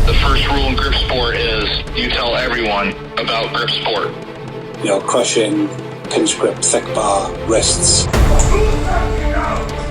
The first rule in grip sport is you tell everyone about grip sport. You're crushing pinch grip, thick bar, wrists.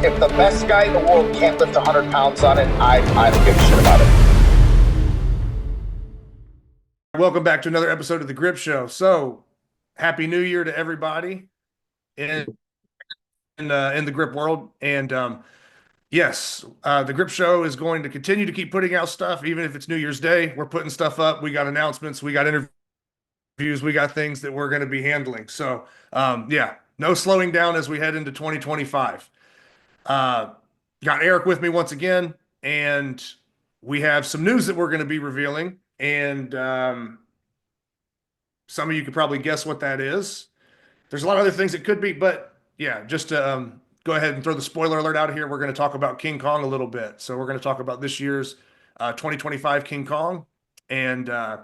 If the best guy in the world can't lift 100 pounds on it, I don't give a shit about it. Welcome back to another episode of the Grip Show. So, happy New Year to everybody in the grip world. And yes, the Grip Show is going to continue to keep putting out stuff, even if it's New Year's Day. We're putting stuff up. We got announcements. We got interviews. We got things that we're going to be handling. So, yeah, no slowing down as we head into 2025. Got Eric with me once again, and we have some news that we're going to be revealing. And some of you could probably guess what that is. There's a lot of other things it could be, but yeah, just to go ahead and throw the spoiler alert out here. We're going to talk about King Kong a little bit. So we're going to talk about this year's 2025 King Kong. And yeah,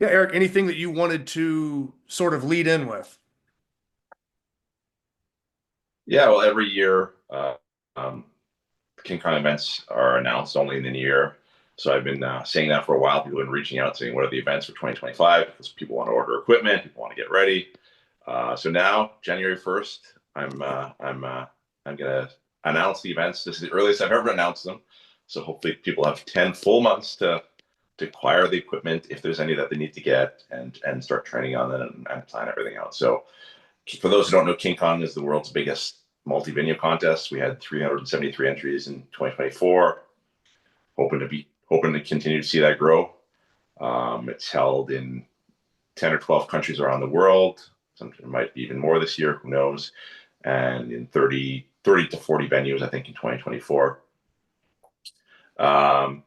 Eric, anything that you wanted to sort of lead in with? Yeah, well, every year King Kong events are announced only in the new year. So I've been saying that for a while. People have been reaching out saying, what are the events for 2025? Because people want to order equipment, people want to get ready. So now, January 1st, I'm going to announce the events. This is the earliest I've ever announced them. So hopefully people have 10 full months to acquire the equipment if there's any that they need to get and start training on it and plan everything out. So for those who don't know, King Kong is the world's biggest multi-venue contest. We had 373 entries in 2024. Hoping to continue to see that grow. It's held in 10 or 12 countries around the world. It might be even more this year, who knows? And in 30 to 40 venues, I think, in 2024.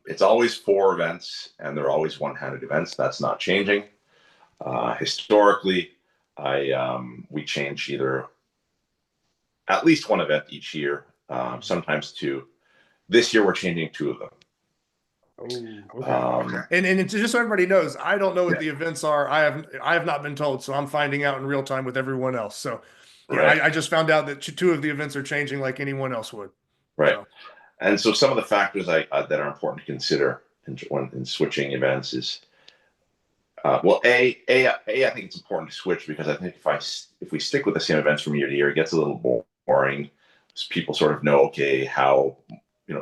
It's always 4 events, and they're always one-handed events. That's not changing. Historically, we change either at least one event each year, sometimes 2. This year, we're changing 2 of them. Oh, okay. And just so everybody knows, I don't know what the events are. I have not been told, so I'm finding out in real time with everyone else. So yeah, right. I just found out that 2 of the events are changing like anyone else would. Right. So. And so some of the factors that are important to consider in switching events is, well, I think it's important to switch because I think if we stick with the same events from year to year, it gets a little boring. People sort of know, okay, how,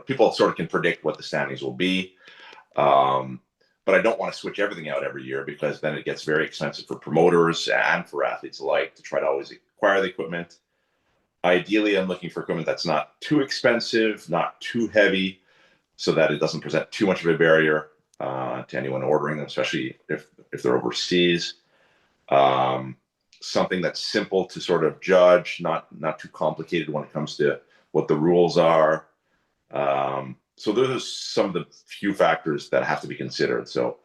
people sort of can predict what the standings will be. But I don't want to switch everything out every year because then it gets very expensive for promoters and for athletes alike to try to always acquire the equipment. Ideally, I'm looking for equipment that's not too expensive, not too heavy, so that it doesn't present too much of a barrier to anyone ordering them, especially if they're overseas. Something that's simple to sort of judge, not too complicated when it comes to what the rules are. So those are some of the few factors that have to be considered. So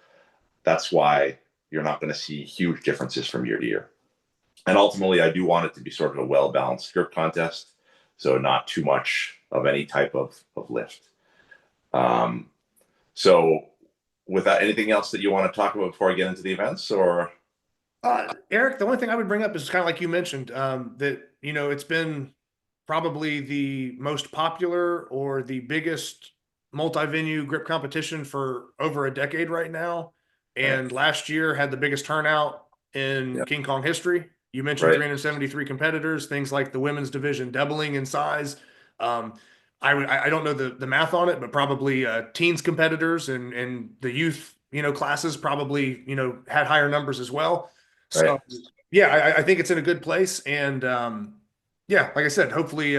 that's why you're not going to see huge differences from year to year. And ultimately, I do want it to be sort of a well-balanced grip contest, so not too much of any type of lift. So with that, anything else that you want to talk about before I get into the events, or? Eric, the only thing I would bring up is kind of like you mentioned, that, it's been probably the most popular or the biggest multi-venue grip competition for over a decade right now. And last year had the biggest turnout in King Kong history. You mentioned 373 competitors, things like the women's division doubling in size. I don't know the math on it, but probably teens competitors and the youth, classes probably, had higher numbers as well. So yeah, I think it's in a good place. And yeah, like I said, hopefully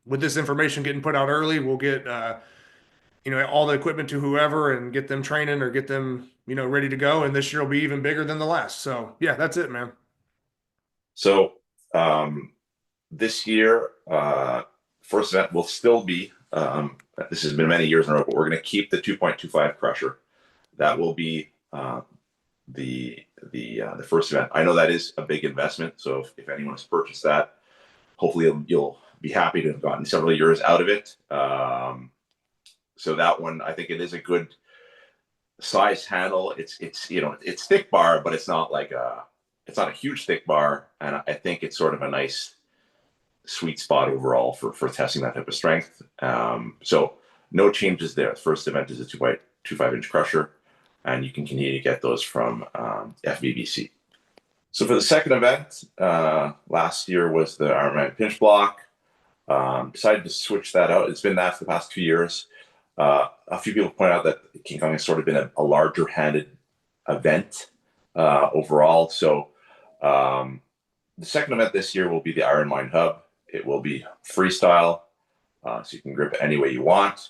with this information getting put out early, we'll get all the equipment to whoever and get them training or get them, ready to go. And this year will be even bigger than the last. So yeah, that's it, man. So this year, first event will still be, this has been many years in a row, but we're going to keep the 2.25 crusher. That will be the first event. I know that is a big investment. So if anyone has purchased that, hopefully you'll be happy to have gotten several years out of it. So that one, I think it is a good size handle. It's thick bar, but it's not a huge thick bar. And I think it's sort of a nice sweet spot overall for testing that type of strength. So no changes there. The first event is a 2.25 inch crusher. and you can continue to get those from FVBC. So for the second event, last year was the Ironman Pinch Block. Decided to switch that out. It's been that for the past 2 years. A few people point out that King Kong has sort of been a larger handed event overall. So the second event this year will be the Iron Mind Hub. It will be freestyle, so you can grip it any way you want.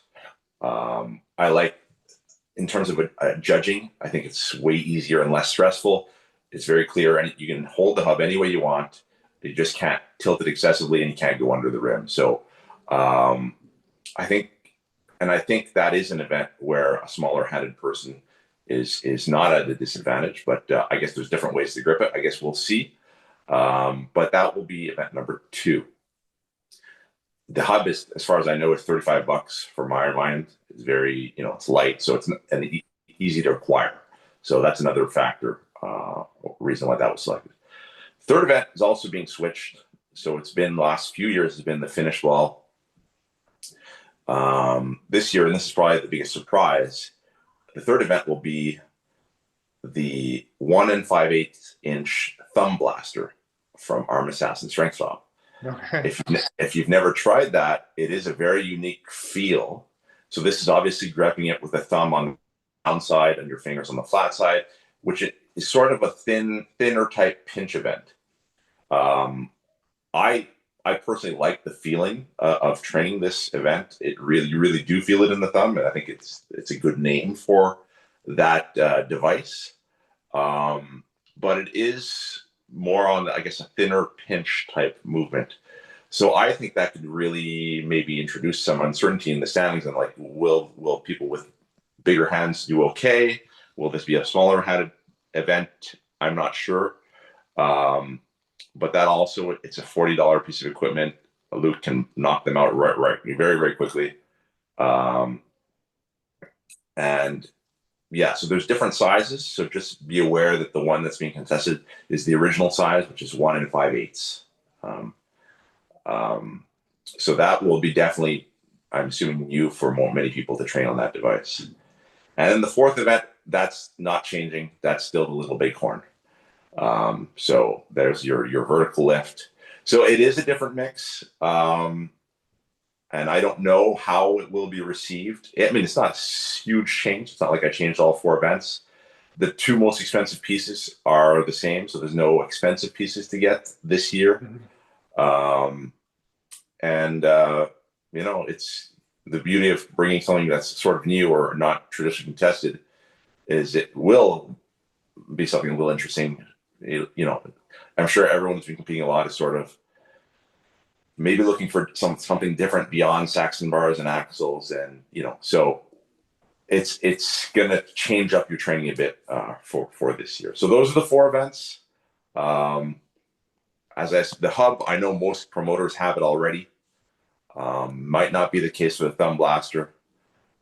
I like, in terms of judging, I think it's way easier and less stressful. It's very clear, and you can hold the hub any way you want. You just can't tilt it excessively, and you can't go under the rim. So I think that is an event where a smaller-handed person is not at a disadvantage. But I guess there's different ways to grip it. I guess we'll see. But that will be event number 2. The hub is, as far as I know, is $35 for Ironmind. It's very, it's light, so it's easy to acquire. So that's another factor, reason why that was selected. Third event is also being switched. So it's been, the last few years has been the finish wall. This year, and this is probably the biggest surprise, the third event will be the 1 5/8 inch thumb blaster from Arm Assassin Strength Stop. Okay. If you've never tried that, it is a very unique feel. So this is obviously gripping it with a thumb on the down side and your fingers on the flat side, which is sort of a thinner type pinch event. I personally like the feeling of training this event. You really do feel it in the thumb, and I think it's a good name for that device. But it is more on, I guess, a thinner pinch type movement. So I think that could really maybe introduce some uncertainty in the standings, and like, will people with bigger hands do okay? Will this be a smaller handed event? I'm not sure. But that also, it's a $40 piece of equipment. Luke can knock them out right very, very quickly. And yeah, so there's different sizes. So just be aware that the one that's being contested is the original size, which is 1 5/8. So that will be definitely, I'm assuming, new for many people to train on that device. And then the fourth event, that's not changing. That's still the Little Bighorn. So there's your vertical lift. So it is a different mix. And I don't know how it will be received. I mean, it's not a huge change. It's not like I changed all 4 events. The 2 most expensive pieces are the same. So there's no expensive pieces to get this year. Mm-hmm. It's the beauty of bringing something that's sort of new or not traditionally contested is it will be something a little interesting. I'm sure everyone who's been competing a lot is sort of maybe looking for something different beyond Saxon bars and axles, and so it's gonna change up your training a bit for this year. So those are the 4 events. As I said, the hub, I know most promoters have it already. Might not be the case for the thumb blaster,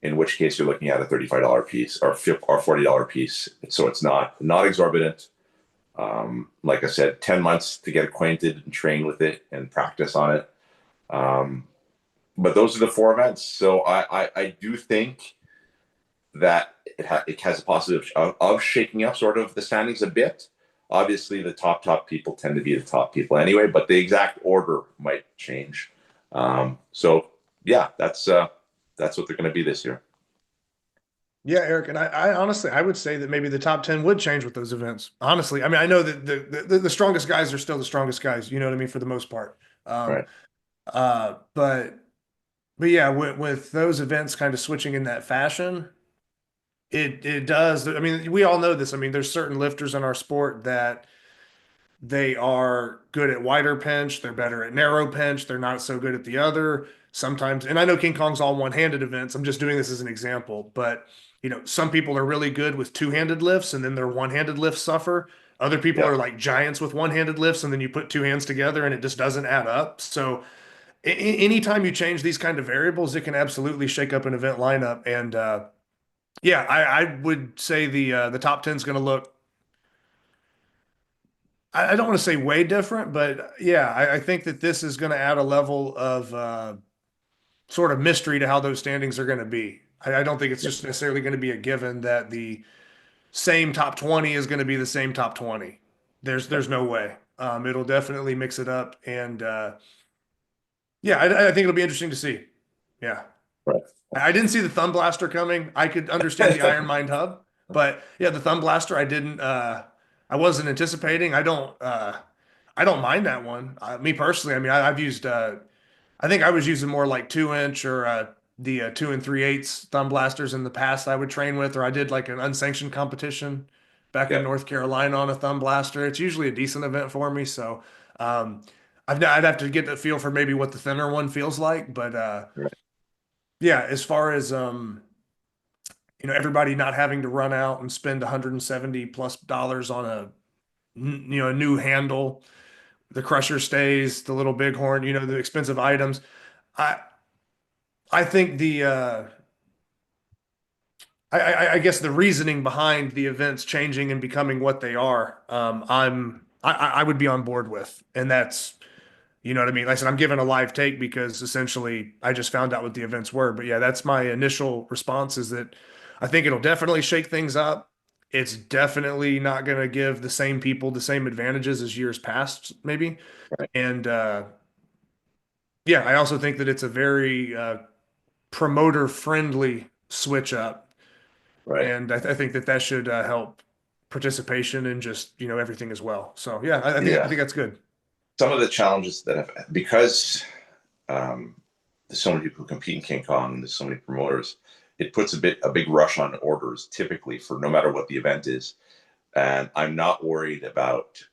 in which case you're looking at a $35 piece or $40 piece. So it's not exorbitant. Like I said, 10 months to get acquainted and train with it and practice on it. But those are the 4 events. So I do think that it has a possibility of shaking up sort of the standings a bit. Obviously, the top people tend to be the top people anyway, but the exact order might change. So yeah, that's what they're going to be this year. Yeah, Eric, and I honestly, I would say that maybe the top 10 would change with those events. Honestly, I mean, I know that the strongest guys are still the strongest guys. You know what I mean, for the most part. Right. But yeah, with those events kind of switching in that fashion, it does. I mean, we all know this. I mean, there's certain lifters in our sport that they are good at wider pinch. They're better at narrow pinch. They're not so good at the other sometimes. And I know King Kong's all one-handed events. I'm just doing this as an example, but some people are really good with 2-handed lifts, and then their one-handed lifts suffer. Other people are like giants with one-handed lifts, and then you put 2 hands together and it just doesn't add up. So anytime you change these kind of variables, it can absolutely shake up an event lineup. And I would say the top 10 is going to look, I don't want to say way different, but yeah, I think that this is going to add a level of sort of mystery to how those standings are going to be. I don't think it's just necessarily going to be a given that the same top 20 is going to be the same top 20. There's no way. It'll definitely mix it up, and yeah, I think it'll be interesting to see. Yeah. Right. I didn't see the Thumb Blaster coming. I could understand the Iron Mind hub, but yeah, the Thumb Blaster I didn't I wasn't anticipating. I don't mind that one. Me personally, I mean I've used I think I was using more like 2-inch or the 2 3/8 Thumb Blasters in the past I would train with, or I did like an unsanctioned competition back in Yeah. North Carolina on a Thumb Blaster. It's usually a decent event for me, so um I'd have to get the feel for maybe what the thinner one feels like, but Right. yeah, as far as everybody not having to run out and spend 170 plus dollars on a new handle, the crusher stays, the little bighorn, the expensive items. I I think I guess the reasoning behind the events changing and becoming what they are, I would be on board with, and that's what I mean. Like I said, I'm giving a live take because essentially I just found out what the events were. But yeah, that's my initial response is that I think it'll definitely shake things up. It's definitely not going to give the same people the same advantages as years past, maybe. Right. And yeah, I also think that it's a very promoter friendly switch up. Right. And I think that should help participation and just, everything as well. So yeah, I Yeah. think that's good. Some of the challenges that have, because um, there's so many people who compete in King Kong, and there's so many promoters, it puts a big rush on orders typically for no matter what the event is. And I'm not worried about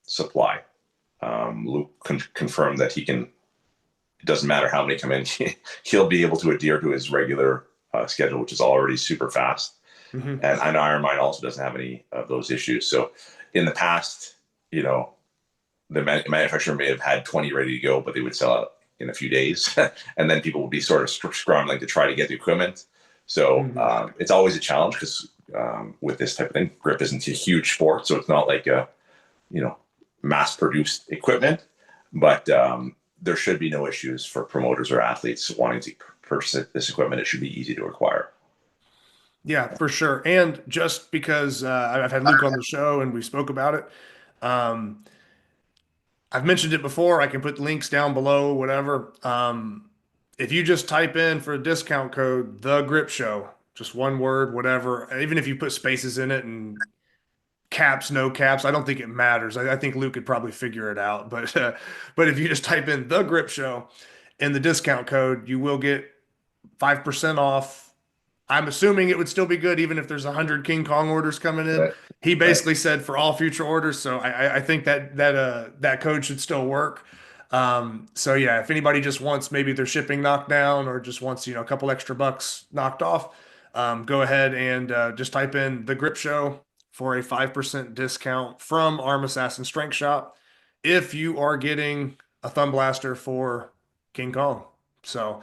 supply. Luke confirmed that he can. It doesn't matter how many come in, he'll be able to adhere to his regular schedule, which is already super fast. Mhm. And Iron Mine also doesn't have any of those issues. So in the past, the manufacturer may have had 20 ready to go, but they would sell out in a few days. And then people would be sort of scrambling to try to get the equipment. So Mhm. it's always a challenge because with this type of thing, grip isn't a huge sport. So it's not like mass produced equipment, but there should be no issues for promoters or athletes wanting to purchase this equipment. It should be easy to acquire. Yeah, for sure. And just because I've had Luke on the show and we spoke about it, um, I've mentioned it before. I can put links down below, whatever. If you just type in for a discount code, the Grip Show, just one word, whatever, even if you put spaces in it and caps, no caps, I don't think it matters. I think Luke could probably figure it out. But if you just type in the Grip Show and the discount code, you will get 5% off. I'm assuming it would still be good even if there's 100 King Kong orders coming in. Right. He Right. basically said for all future orders, so I think that code should still work. So yeah, if anybody just wants maybe their shipping knocked down or just wants a couple extra bucks knocked off, go ahead and just type in the Grip Show for a 5% discount from Arm Assassin Strength Shop if you are getting a thumb blaster for King Kong. So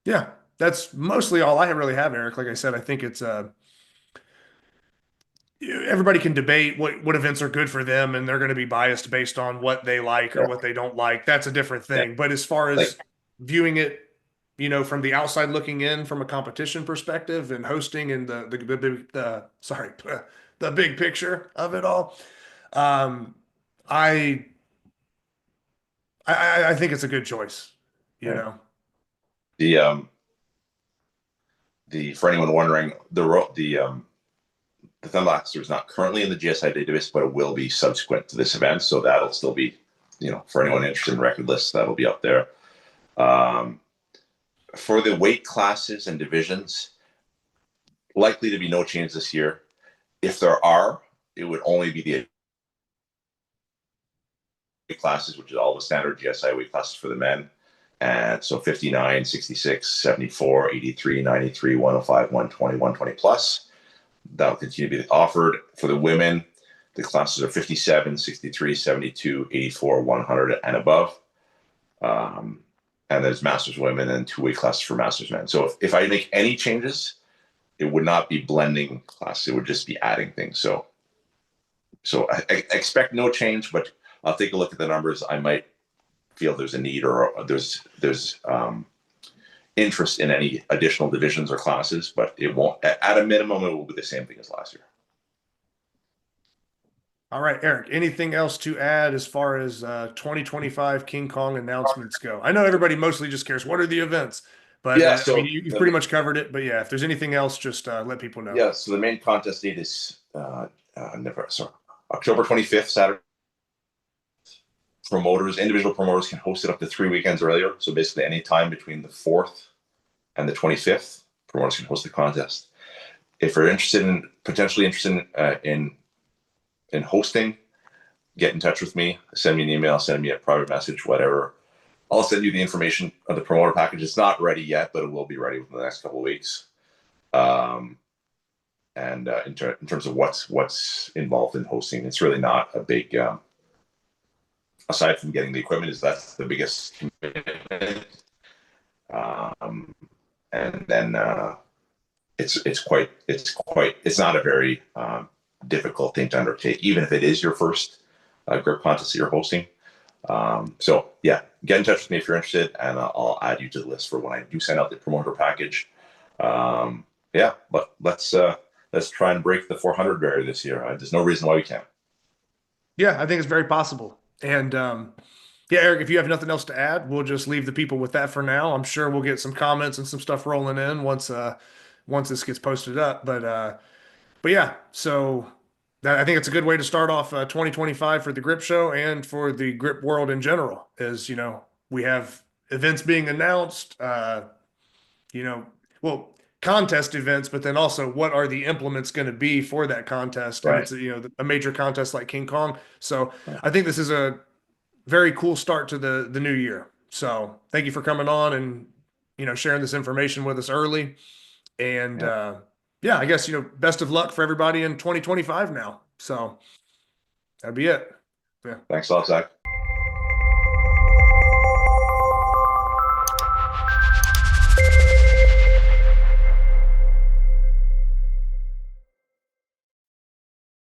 yeah, that's mostly all I really have, Eric. Like I said, I think it's everybody can debate what events are good for them, and they're going to be biased based on what they like or Yeah. what they don't like. That's a different Yeah. thing. But as far as Like, viewing it, from the outside looking in, from a competition perspective, and hosting and the big picture of it all, um, I I think it's a good choice. You right. know. The for anyone wondering, the thumb blaster is not currently in the GSI database, but it will be subsequent to this event. So that'll still be, for anyone interested in record lists, that'll be up there. For the weight classes and divisions, likely to be no change this year. If there are, it would only be the weight classes, which is all the standard GSI weight classes for the men. And so 59, 66, 74, 83, 93, 105, 120, 120 plus. That'll continue to be offered. For the women, the classes are 57, 63, 72, 84, 100, and above. And there's Masters women and 2 weight classes for Masters men. So if I make any changes, it would not be blending classes. It would just be adding things. So I expect no change, but I'll take a look at the numbers. I might feel there's a need or there's interest in any additional divisions or classes, but it won't, at a minimum, it will be the same thing as last year. All right, Eric, anything else to add as far as 2025 King Kong announcements go? I know everybody mostly just cares, what are the events? But Yeah, I mean, you've pretty much covered it. But yeah, if there's anything else, just let people know. Yeah, so the main contest date is October 25th, Saturday. Individual promoters can host it up to 3 weekends earlier. So basically any time between the 4th and the 25th, promoters can host the contest. If you're potentially interested in hosting, get in touch with me, send me an email, send me a private message, whatever. I'll send you the information of the promoter package. It's not ready yet, but it will be ready within the next couple of weeks. And in terms of what's involved in hosting, it's really not a big, aside from getting the equipment, that's the biggest commitment. And then it's not a very difficult thing to undertake, even if it is your first grip contest that you're hosting. So yeah, get in touch with me if you're interested, and I'll add you to the list for when I do send out the promoter package. Yeah, but let's try and break the 400 barrier this year. There's no reason why we can't. Yeah, I think it's very possible. And yeah, Eric, if you have nothing else to add, we'll just leave the people with that for now. I'm sure we'll get some comments and some stuff rolling in once this gets posted up. But yeah, so I think it's a good way to start off 2025 for the Grip Show and for the grip world in general. Is we have events being announced, well, contest events, but then also what are the implements going to be for that contest? Right. And it's a major contest like King Kong. So I think this is a very cool start to the new year. So thank you for coming on and sharing this information with us early. And yeah, I guess best of luck for everybody in 2025 now. So that'd be it. Yeah. Thanks a lot, Zach.